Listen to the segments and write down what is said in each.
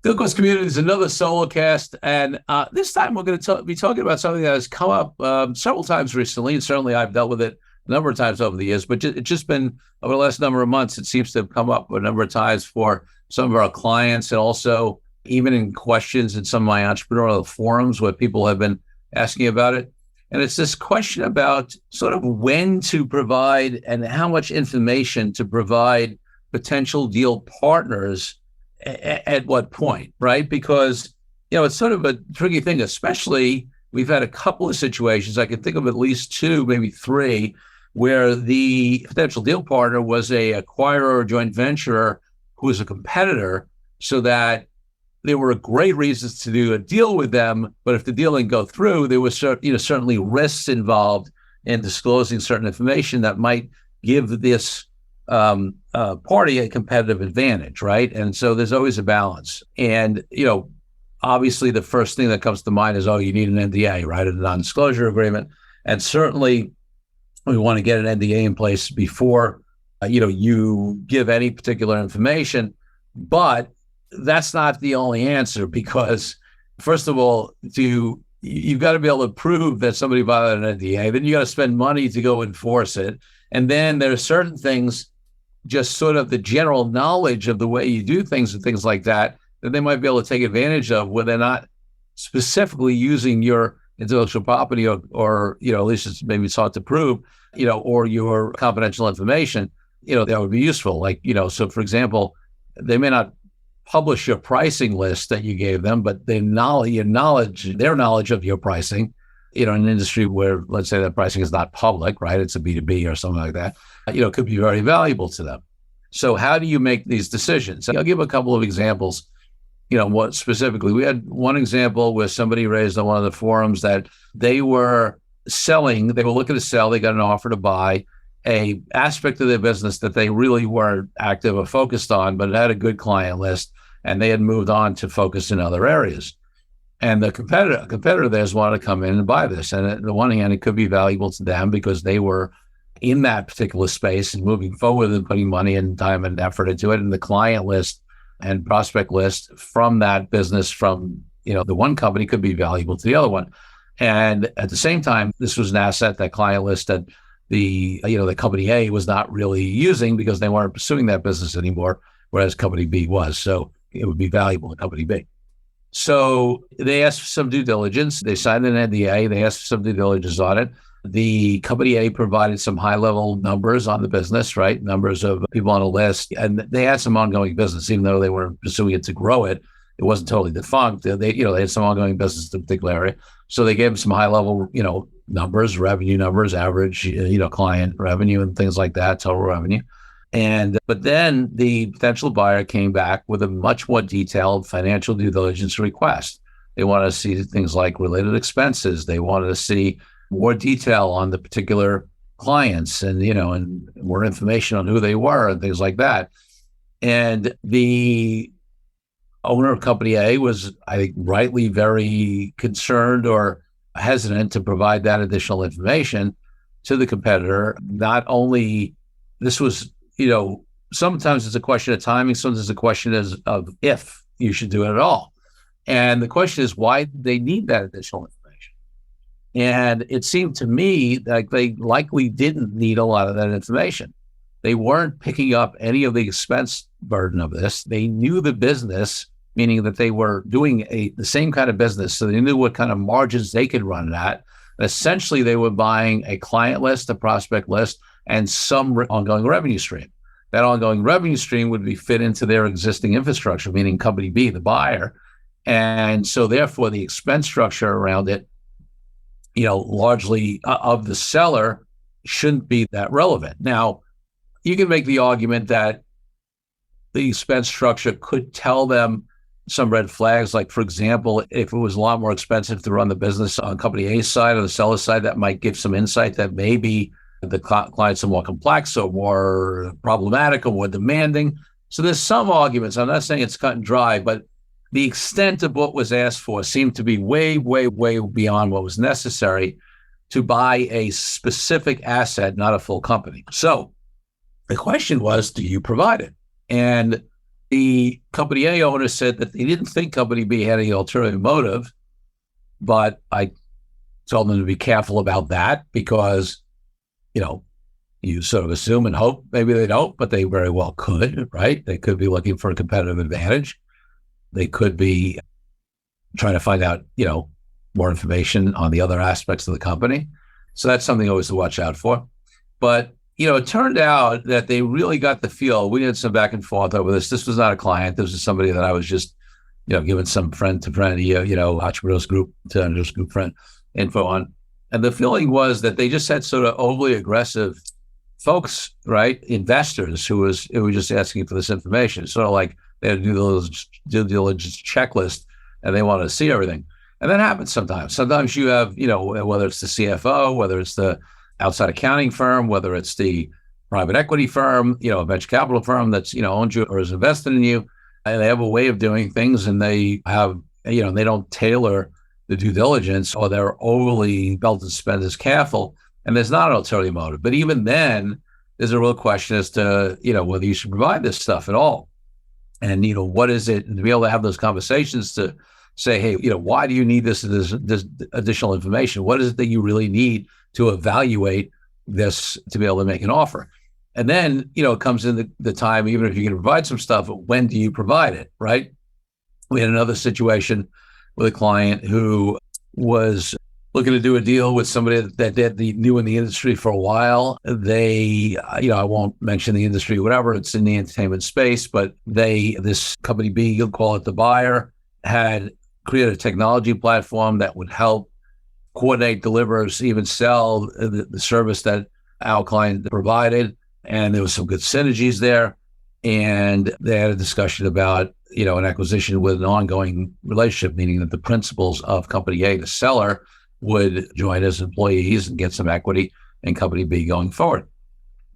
DealQuest Community is another solo cast, and this time we're going to be talking about something that has come up several times recently, and certainly I've dealt with it a number of times over the years, but it's just been over the last number of months, it seems to have come up a number of times for some of our clients, and also even in questions in some of my entrepreneurial forums where people have been asking about it. And it's this question about sort of when to provide and how much information to provide potential deal partners at what point, right? Because, it's sort of a tricky thing, especially we've had a couple of situations. I can think of at least two, maybe three, where the potential deal partner was a acquirer or joint venturer who was a competitor, so that there were great reasons to do a deal with them. But if the deal didn't go through, there was certainly risks involved in disclosing certain information that might give this party a competitive advantage, right? And so there's always a balance. And, obviously the first thing that comes to mind is, you need an NDA, right? A non-disclosure agreement. And certainly we want to get an NDA in place before, you give any particular information. But that's not the only answer, because first of all, you've got to be able to prove that somebody violated an NDA. Then you got to spend money to go enforce it. And then there are certain things, just sort of the general knowledge of the way you do things and things like that they might be able to take advantage of when they're not specifically using your intellectual property or at least it's maybe it's hard to prove, or your confidential information, that would be useful. Like, so for example, they may not publish your pricing list that you gave them, but their knowledge of your pricing, in an industry where, let's say, that pricing is not public, right? It's a B2B or something like that, could be very valuable to them. So how do you make these decisions? I'll give a couple of examples. What specifically, we had one example where somebody raised on one of the forums that they were looking to sell, they got an offer to buy a aspect of their business that they really weren't active or focused on, but it had a good client list, and they had moved on to focus in other areas. And the competitor of theirs wanted to come in and buy this. And on the one hand, it could be valuable to them because they were in that particular space and moving forward and putting money and time and effort into it. And the client list and prospect list from that business from, the one company could be valuable to the other one. And at the same time, this was an asset, that client list, that the company A was not really using because they weren't pursuing that business anymore, whereas company B was. So it would be valuable to company B. So they asked for some due diligence. They signed an NDA. They asked for some due diligence on it. The company A provided some high-level numbers on the business, right? Numbers of people on a list. And they had some ongoing business, even though they were pursuing it to grow it. It wasn't totally defunct. They had some ongoing business in a particular area. So they gave them some high-level, numbers, revenue numbers, average, client revenue and things like that, total revenue. But then the potential buyer came back with a much more detailed financial due diligence request. They wanted to see things like related expenses. They wanted to see more detail on the particular clients and more information on who they were and things like that. And the owner of company A was, I think, rightly very concerned or hesitant to provide that additional information to the competitor. Not only this was, sometimes it's a question of timing, sometimes it's a question of if you should do it at all. And the question is why they need that additional information. And it seemed to me like they likely didn't need a lot of that information. They weren't picking up any of the expense burden of this. They knew the business, meaning that they were doing the same kind of business. So they knew what kind of margins they could run at. Essentially, they were buying a client list, a prospect list, and some ongoing revenue stream. That ongoing revenue stream would be fit into their existing infrastructure, meaning company B, the buyer. And so therefore, the expense structure around it, largely of the seller shouldn't be that relevant. Now, you can make the argument that the expense structure could tell them some red flags. Like, for example, if it was a lot more expensive to run the business on company A's side or the seller side, that might give some insight that maybe the clients are more complex or more problematic or more demanding. So there's some arguments. I'm not saying it's cut and dry, but the extent of what was asked for seemed to be way, way, way beyond what was necessary to buy a specific asset, not a full company. So the question was, do you provide it? And The company A owner said that they didn't think company B had any ulterior motive, but I told them to be careful about that because, you sort of assume and hope maybe they don't, but they very well could, right? They could be looking for a competitive advantage. They could be trying to find out, more information on the other aspects of the company. So that's something always to watch out for. But, it turned out that they really got the feel. We had some back and forth over this. This was not a client. This was somebody that I was just, giving some friend to friend, entrepreneurs group to entrepreneurs group friend info on. And the feeling was that they just had sort of overly aggressive folks, right? Investors who were just asking for this information. Sort of like they had a due diligence checklist and they wanted to see everything. And that happens sometimes. Sometimes you have, whether it's the CFO, whether it's the outside accounting firm, whether it's the private equity firm, a venture capital firm that's, owns you or is invested in you, and they have a way of doing things and they have, they don't tailor the due diligence or they're overly belt and suspenders careful. And there's not an ulterior motive. But even then, there's a real question as to, whether you should provide this stuff at all. And, what is it? And to be able to have those conversations to say, hey, why do you need this additional information? What is it that you really need to evaluate this to be able to make an offer? And then, it comes in the time, even if you can provide some stuff, when do you provide it, right? We had another situation with a client who was looking to do a deal with somebody that knew in the industry for a while. They, I won't mention the industry, whatever, it's in the entertainment space, but this company B, you'll call it the buyer, had created a technology platform that would help coordinate, deliver, even sell the service that our client provided. And there was some good synergies there. And they had a discussion about, an acquisition with an ongoing relationship, meaning that the principals of company A, the seller, would join as employees and get some equity in company B going forward.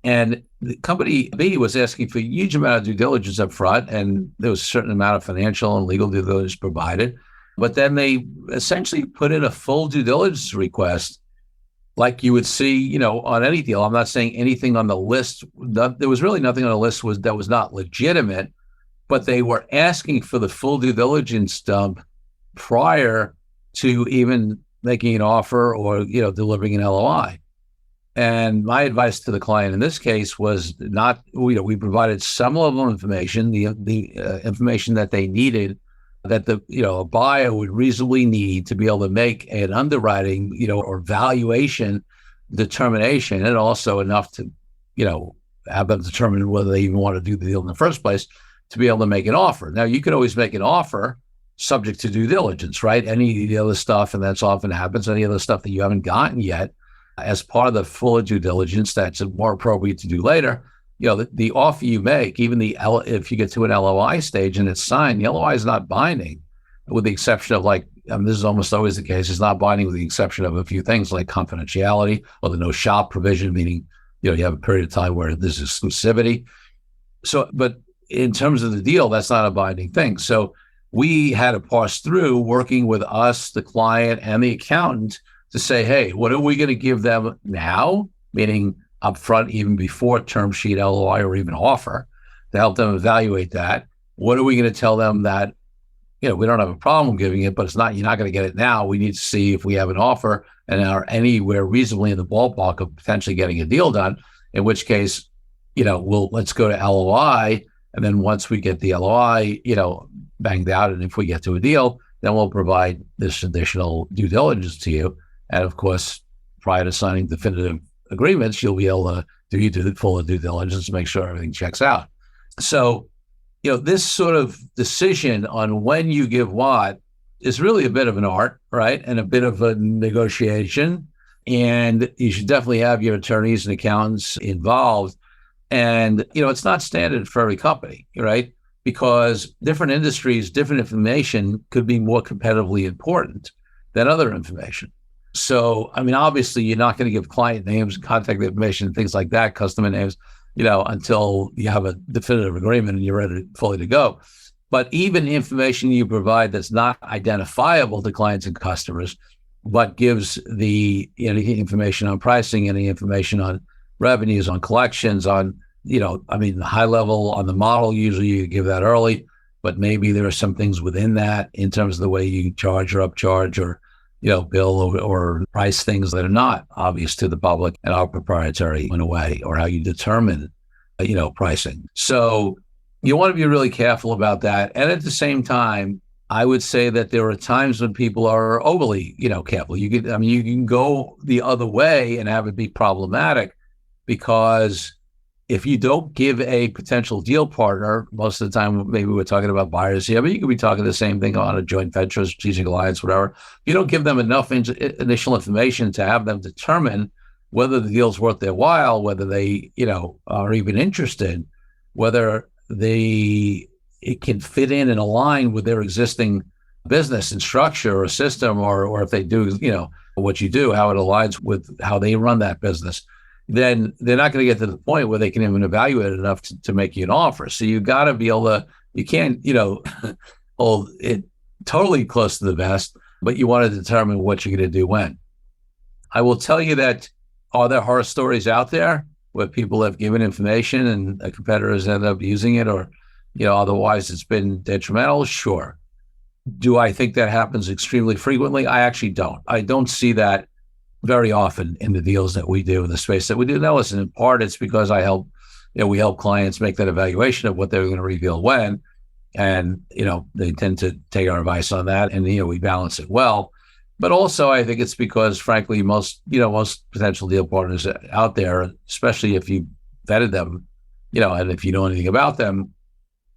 And the company B was asking for a huge amount of due diligence up front, and there was a certain amount of financial and legal due diligence provided. But then they essentially put in a full due diligence request like you would see, on any deal. I'm not saying anything on the list. There was really nothing on the list that was not legitimate, but they were asking for the full due diligence dump prior to even making an offer or, delivering an LOI. And my advice to the client in this case was not, we provided some level of information, the information that they needed, that a buyer would reasonably need to be able to make an underwriting, or valuation determination, and also enough to, have them determine whether they even want to do the deal in the first place to be able to make an offer. Now, you could always make an offer subject to due diligence, right? Any of the other stuff, and that's often happens, any other stuff that you haven't gotten yet, as part of the full due diligence, that's more appropriate to do later. The offer you make, even if you get to an LOI stage and it's signed, the LOI is not binding, with the exception of this is almost always the case, it's not binding with the exception of a few things like confidentiality or the no shop provision, meaning, you have a period of time where there's exclusivity. So, but in terms of the deal, that's not a binding thing. So we had to parse through, working with us, the client, and the accountant to say, hey, what are we going to give them now? Meaning upfront, even before term sheet, LOI, or even offer, to help them evaluate that. What are we going to tell them that, we don't have a problem giving it, but you're not going to get it now. We need to see if we have an offer and are anywhere reasonably in the ballpark of potentially getting a deal done, in which case, let's go to LOI. And then once we get the LOI, banged out, and if we get to a deal, then we'll provide this additional due diligence to you. And of course, prior to signing definitive agreements, you'll be able to do full due diligence to make sure everything checks out. So, this sort of decision on when you give what is really a bit of an art, right? And a bit of a negotiation. And you should definitely have your attorneys and accountants involved. And, it's not standard for every company, right? Because different industries, different information could be more competitively important than other information. So, obviously, you're not going to give client names, contact information, and things like that, customer names, until you have a definitive agreement and you're ready, fully to go. But even information you provide that's not identifiable to clients and customers, but gives the information on pricing, any information on revenues, on collections, on I mean, high level on the model, usually you give that early, but maybe there are some things within that in terms of the way you charge or upcharge or, bill or price things that are not obvious to the public and are proprietary in a way, or how you determine, pricing. So you want to be really careful about that. And at the same time, I would say that there are times when people are overly, careful. You can go the other way and have it be problematic, because if you don't give a potential deal partner, most of the time, maybe we're talking about buyers here, but you could be talking the same thing on a joint venture, strategic alliance, whatever. You don't give them enough initial information to have them determine whether the deal's worth their while, whether they, are even interested, whether it can fit in and align with their existing business and structure or system, or if they do, what you do, how it aligns with how they run that business, then they're not going to get to the point where they can even evaluate it enough to make you an offer. So you got to be able to, you can't, hold it totally close to the vest, but you want to determine what you're going to do when. I will tell you that, are there horror stories out there where people have given information and competitors end up using it, or, otherwise it's been detrimental? Sure. Do I think that happens extremely frequently? I actually don't. I don't see that very often in the deals that we do, in the space that we do. Now, listen, in part, it's because we help clients make that evaluation of what they're going to reveal when, and, they tend to take our advice on that, and, we balance it well. But also, I think it's because, frankly, most potential deal partners out there, especially if you vetted them, and if you know anything about them,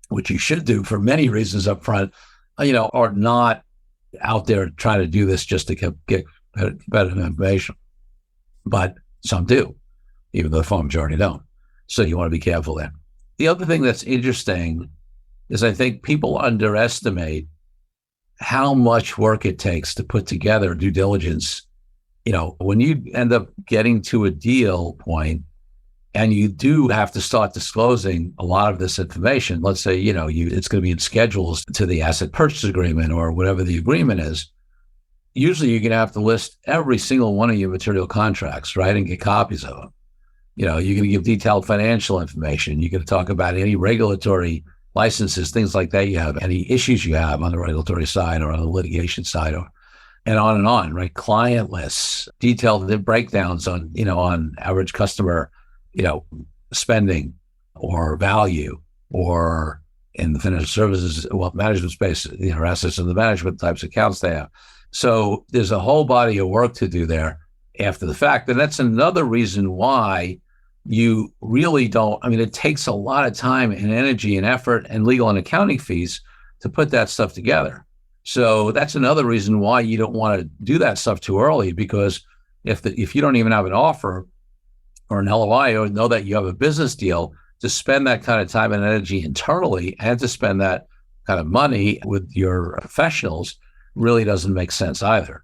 which you should do for many reasons up front, are not out there trying to do this just to get competitive information. But some do, even though the far majority don't. So you want to be careful there. The other thing that's interesting is I think people underestimate how much work it takes to put together due diligence. When you end up getting to a deal point and you do have to start disclosing a lot of this information, let's say, it's going to be in schedules to the asset purchase agreement or whatever the agreement is. Usually you're going to have to list every single one of your material contracts, right? And get copies of them. You're going to give detailed financial information. You're going to talk about any regulatory licenses, things like that you have, any issues you have on the regulatory side or on the litigation side, and on, right? Client lists, detailed breakdowns on, on average customer, spending or value, or in the financial services, wealth management space, assets under management types of accounts they have. So there's a whole body of work to do there after the fact. And that's another reason why you really don't, it takes a lot of time and energy and effort and legal and accounting fees to put that stuff together. So that's another reason why you don't want to do that stuff too early, because if you don't even have an offer or an LOI or know that you have a business deal, to spend that kind of time and energy internally and to spend that kind of money with your professionals really doesn't make sense either.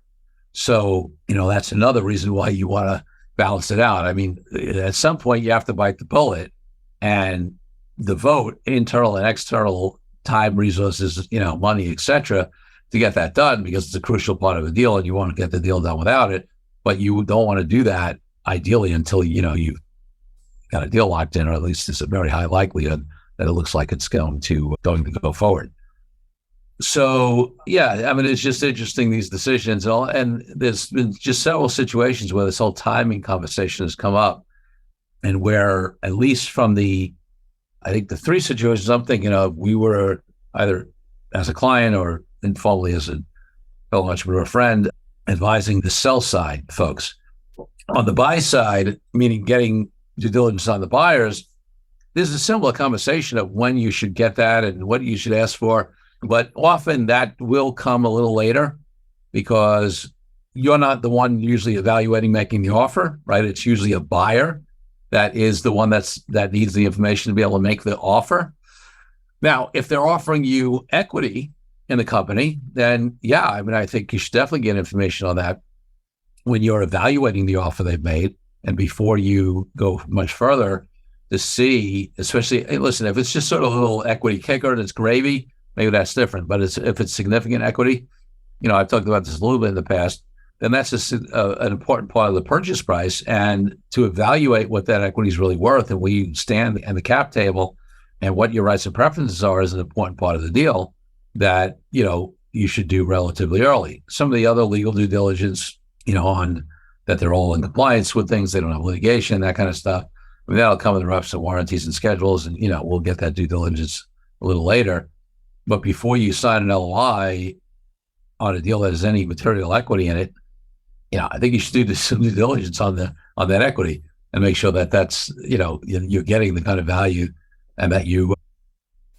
So, that's another reason why you want to balance it out. At some point you have to bite the bullet and devote internal and external time, resources, money, etc., to get that done, because it's a crucial part of the deal and you want to get the deal done without it. But you don't want to do that ideally until, you've got a deal locked in, or at least it's a very high likelihood that it looks like it's going to go forward. So, yeah, it's just interesting, these decisions. And there's been just several situations where this whole timing conversation has come up, and where, at least from I think the three situations I'm thinking of, we were either as a client or informally as a fellow entrepreneur friend advising the sell side folks. On the buy side, meaning getting due diligence on the buyers, there's a similar conversation of when you should get that and what you should ask for. But often that will come a little later, because you're not the one usually evaluating, making the offer, right? It's usually a buyer that is the one that needs the information to be able to make the offer. Now, if they're offering you equity in the company, then yeah, I think you should definitely get information on that when you're evaluating the offer they've made, and before you go much further, to see, especially, hey, listen, if it's just sort of a little equity kicker and it's gravy, maybe that's different. But if it's significant equity, I've talked about this a little bit in the past. then that's just an important part of the purchase price. And to evaluate what that equity is really worth and where you stand in the cap table and what your rights and preferences are is an important part of the deal that, you should do relatively early. Some of the other legal due diligence, on that they're all in compliance with things, they don't have litigation, that kind of stuff. I mean, that'll come in the reps and warranties and schedules, and, we'll get that due diligence a little later. But before you sign an LOI on a deal that has any material equity in it, I think you should do some due diligence on that equity and make sure that that's, you're getting the kind of value and that you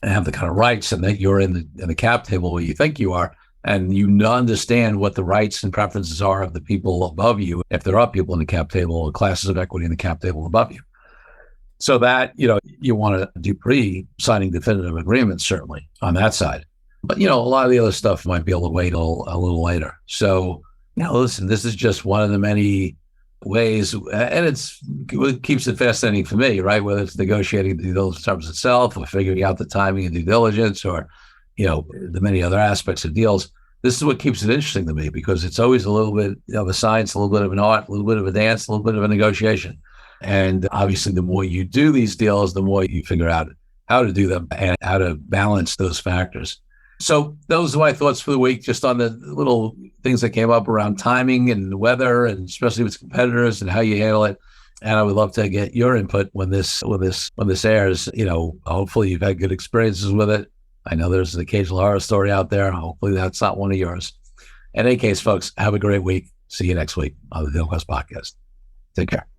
have the kind of rights and that you're in the cap table where you think you are, and you understand what the rights and preferences are of the people above you, if there are people in the cap table or classes of equity in the cap table above you. So that, you want to do pre-signing definitive agreements, certainly on that side. But, a lot of the other stuff might be able to wait a little later. So, listen, this is just one of the many ways, and it keeps it fascinating for me, right? Whether it's negotiating the due diligence terms itself or figuring out the timing of due diligence or, the many other aspects of deals. This is what keeps it interesting to me because it's always a little bit of a science, a little bit of an art, a little bit of a dance, a little bit of a negotiation. And obviously, the more you do these deals, the more you figure out how to do them and how to balance those factors. So those are my thoughts for the week, just on the little things that came up around timing and weather, and especially with competitors and how you handle it. And I would love to get your input when this airs. Hopefully you've had good experiences with it. I know there's an occasional horror story out there. Hopefully that's not one of yours. In any case, folks, have a great week. See you next week on the DealQuest podcast. Take care.